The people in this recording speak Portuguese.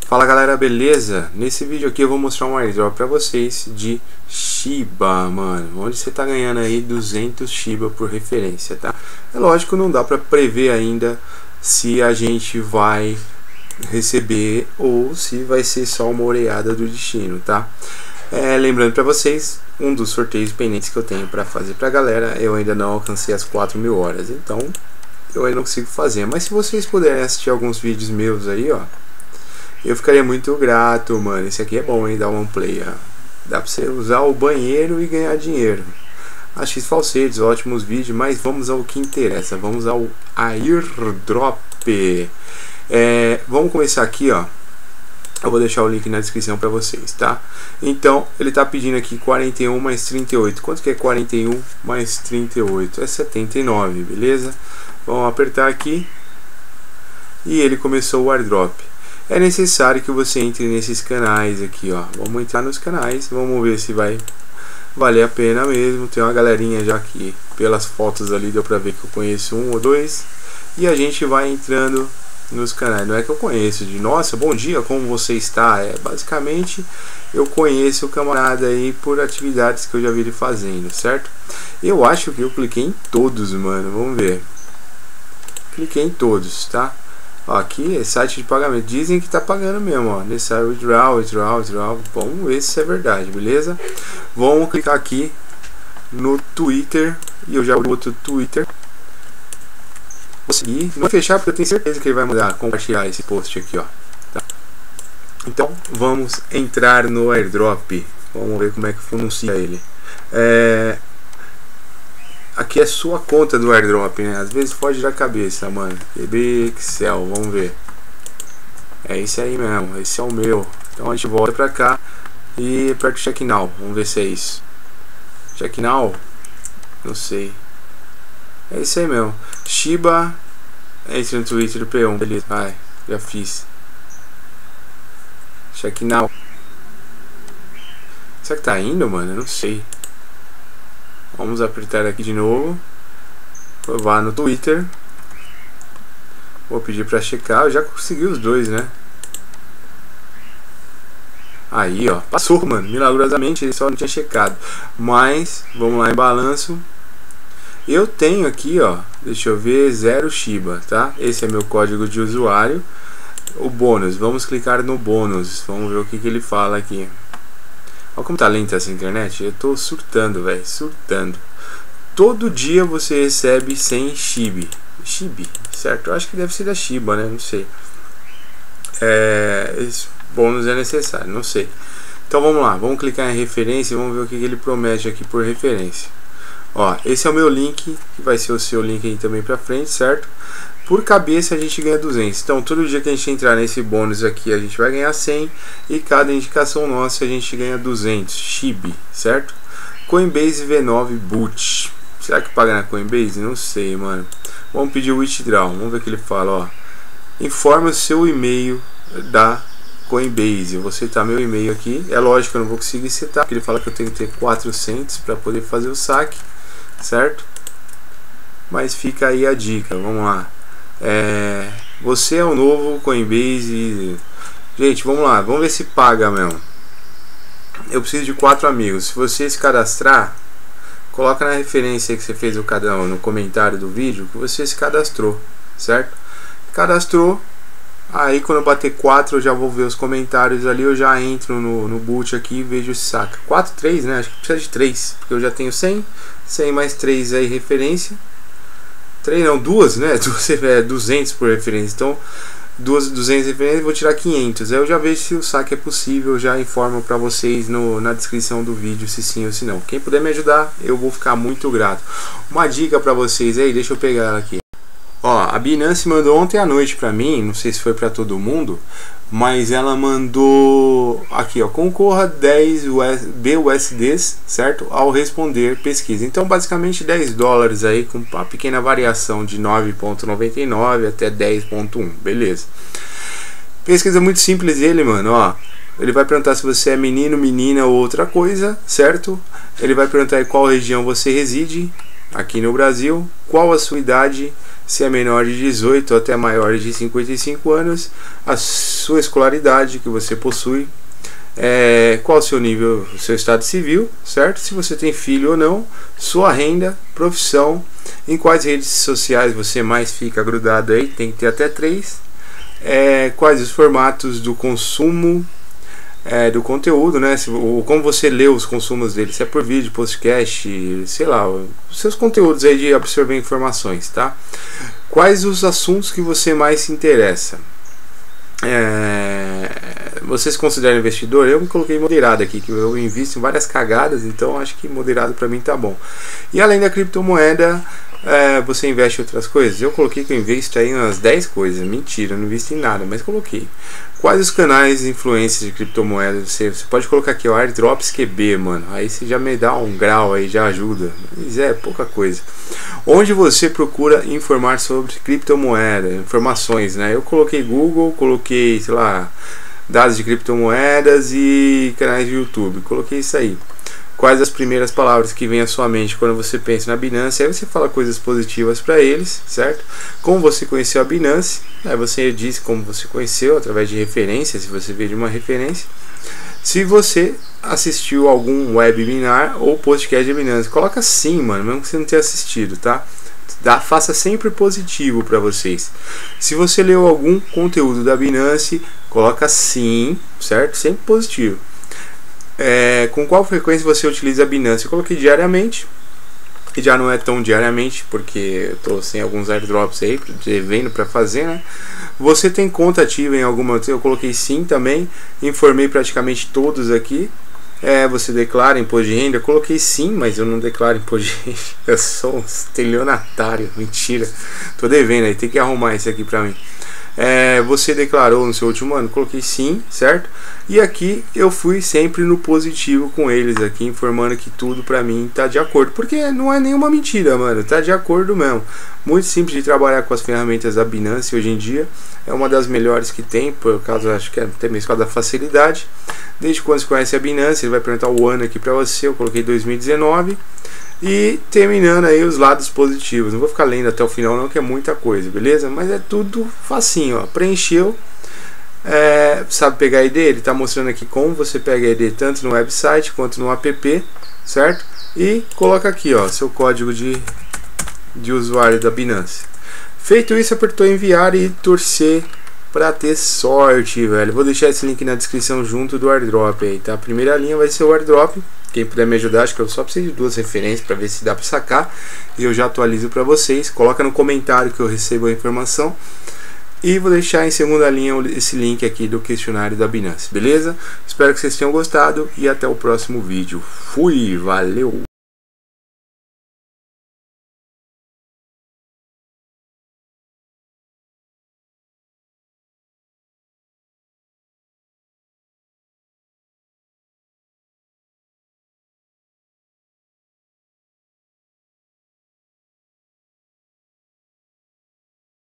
Fala galera, beleza? Nesse vídeo aqui eu vou mostrar um airdrop pra vocês de Shiba, mano, onde você tá ganhando aí 200 Shiba por referência, tá? É lógico, não dá pra prever ainda se a gente vai receber ou se vai ser só uma oreada do destino, tá? Lembrando pra vocês, um dos sorteios pendentes que eu tenho pra fazer pra galera, eu ainda não alcancei as 4.000 horas, então eu ainda não consigo fazer. Mas se vocês puderem assistir alguns vídeos meus aí, ó, eu ficaria muito grato, mano. Esse aqui é bom, hein? Dá um play, ó. Dá pra você usar o banheiro e ganhar dinheiro. Achei falsetes, ótimos vídeos, mas vamos ao que interessa. Vamos ao airdrop. Vamos começar aqui, ó. Eu vou deixar o link na descrição pra vocês, tá? Então, ele tá pedindo aqui 41 mais 38. Quanto que é 41 mais 38? É 79, beleza? Vamos apertar aqui. E ele começou o airdrop. É necessário que você entre nesses canais aqui, ó. Vamos entrar nos canais, vamos ver se vai valer a pena mesmo. Tem uma galerinha já aqui, pelas fotos ali deu pra ver que eu conheço um ou dois. E a gente vai entrando nos canais. Não é que eu conheço de nossa, bom dia, como você está? Basicamente eu conheço o camarada aí por atividades que eu já vi ele fazendo, certo? Eu acho que eu cliquei em todos, mano. Vamos ver. Cliquei em todos, tá? Ó, aqui é site de pagamento. Dizem que tá pagando mesmo, ó. Nesse withdrawal. Vamos ver se é verdade, beleza? Vamos clicar aqui no Twitter. E eu já boto Twitter. Vou seguir. Não vou fechar porque eu tenho certeza que ele vai mandar compartilhar esse post aqui, ó. Tá? Então, vamos entrar no airdrop. Vamos ver como é que funciona ele. Aqui é sua conta do airdrop, né? Às vezes foge da cabeça, mano. PB Excel, vamos ver. É esse aí mesmo, esse é o meu. Então a gente volta pra cá e aperta o check now. Vamos ver se é isso. Check now? Não sei. É isso aí mesmo. Shiba. Entra no Twitter do P1. Beleza, vai. Já fiz. Check now. Será que tá indo, mano? Eu não sei. Vamos apertar aqui de novo. Vá no Twitter. Vou pedir para checar. Eu já consegui os dois, né? Aí, ó. Passou, mano. Milagrosamente ele só não tinha checado. Mas, vamos lá em balanço. Eu tenho aqui, ó. Deixa eu ver. 0 Shiba, tá? Esse é meu código de usuário. O bônus. Vamos clicar no bônus. Vamos ver o que ele fala aqui. Olha como tá lenta essa internet. Eu tô surtando, velho. Surtando. Todo dia você recebe 100 Shiba. Shiba, certo? Eu acho que deve ser da Shiba, né? Não sei. Esse bônus é necessário, não sei. Então vamos lá. Vamos clicar em referência e vamos ver o que ele promete aqui por referência. Ó, esse é o meu link. Que vai ser o seu link aí também pra frente, certo? Por cabeça a gente ganha 200. Então todo dia que a gente entrar nesse bônus aqui a gente vai ganhar 100. E cada indicação nossa a gente ganha 200 Shiba, certo? Coinbase V9 Boot. Será que paga na Coinbase? Não sei, mano. Vamos pedir o withdraw. Vamos ver o que ele fala, ó. Informa o seu e-mail da Coinbase. Eu vou setar meu e-mail aqui. É lógico que eu não vou conseguir setar, porque ele fala que eu tenho que ter 400 para poder fazer o saque, certo? Mas fica aí a dica. Vamos lá. Você é o novo Coinbase. Gente, vamos lá, vamos ver se paga mesmo. Eu preciso de 4 amigos. Se você se cadastrar, coloca na referência que você fez no comentário do vídeo que você se cadastrou, certo? Cadastrou. Aí quando eu bater 4 eu já vou ver os comentários ali. Eu já entro no boot aqui e vejo se saca. 4, 3, né? Acho que precisa de 3, porque eu já tenho 100. 100 mais 3 aí referência. 3 não, 2, né? 200 por referência. Então, 200 referências, vou tirar 500. Aí eu já vejo se o saque é possível. Eu já informo para vocês na descrição do vídeo se sim ou se não. Quem puder me ajudar, eu vou ficar muito grato. Uma dica para vocês aí, deixa eu pegar ela aqui. Ó, a Binance mandou ontem à noite para mim, não sei se foi para todo mundo, mas ela mandou aqui, ó, concorra 10 BUSDs, certo? Ao responder pesquisa. Então, basicamente 10 dólares aí com uma pequena variação de 9,99 até 10,1, beleza? Pesquisa muito simples dele, mano, ó. Ele vai perguntar se você é menino, menina ou outra coisa, certo? Ele vai perguntar em qual região você reside, aqui no Brasil, qual a sua idade se é menor de 18 ou até maior de 55 anos, a sua escolaridade que você possui, qual o seu nível, o seu estado civil, certo? Se você tem filho ou não, sua renda, profissão, em quais redes sociais você mais fica grudado aí, tem que ter até 3, quais os formatos do consumo do conteúdo, né? Como você lê os consumos dele, se é por vídeo, podcast, sei lá, os seus conteúdos aí de absorver informações, tá? Quais os assuntos que você mais se interessa? Você se considera investidor? Eu me coloquei moderado aqui, que eu invisto em várias cagadas, então acho que moderado para mim tá bom. E além da criptomoeda, você investe em outras coisas? Eu coloquei que eu investo aí em umas 10 coisas. Mentira, eu não invisto em nada, mas coloquei. Quais os canais de influência de criptomoedas? Você pode colocar aqui, ó, Airdrops QB, mano. Aí você já me dá um grau aí, já ajuda. Mas é pouca coisa. Onde você procura informar sobre criptomoeda, informações, né? Eu coloquei Google, coloquei, sei lá, dados de criptomoedas e canais de YouTube. Coloquei isso aí. Quais as primeiras palavras que vêm à sua mente quando você pensa na Binance? Aí você fala coisas positivas para eles, certo? Como você conheceu a Binance? Aí você diz como você conheceu, através de referência, se você vê de uma referência. Se você assistiu algum webinar ou podcast de Binance, coloca sim, mano, mesmo que você não tenha assistido, tá? Faça sempre positivo para vocês. Se você leu algum conteúdo da Binance, coloca sim, certo? Sempre positivo. Com qual frequência você utiliza a Binance? Eu coloquei diariamente, e já não é tão diariamente, porque eu tô sem alguns airdrops aí, devendo para fazer, né? Você tem conta ativa em alguma? Eu coloquei sim também, informei praticamente todos aqui. Você declara imposto de renda? Eu coloquei sim, mas eu não declaro imposto de renda. Eu sou um estelionatário, mentira. Tô devendo aí, tem que arrumar isso aqui pra mim. Você declarou no seu último ano? Coloquei sim, certo? E aqui eu fui sempre no positivo com eles aqui, informando que tudo pra mim tá de acordo, porque não é nenhuma mentira, mano, tá de acordo mesmo. Muito simples de trabalhar com as ferramentas da Binance hoje em dia, é uma das melhores que tem, por causa, acho que até mesmo por causa da facilidade. Desde quando você conhece a Binance, ele vai perguntar o ano aqui pra você, eu coloquei 2019. E terminando aí os lados positivos. Não vou ficar lendo até o final não, que é muita coisa, beleza? Mas é tudo facinho, ó. Preencheu, sabe pegar a ID? Ele está mostrando aqui como você pega a ID tanto no website quanto no app, certo? E coloca aqui, ó, seu código de usuário da Binance. Feito isso, apertou enviar e torcer para ter sorte, velho. Vou deixar esse link na descrição junto do airdrop aí, tá? A primeira linha vai ser o airdrop. Quem puder me ajudar, acho que eu só preciso de 2 referências para ver se dá para sacar. E eu já atualizo para vocês. Coloca no comentário que eu recebo a informação. E vou deixar em segunda linha esse link aqui do questionário da Binance, beleza? Espero que vocês tenham gostado e até o próximo vídeo. Fui, valeu!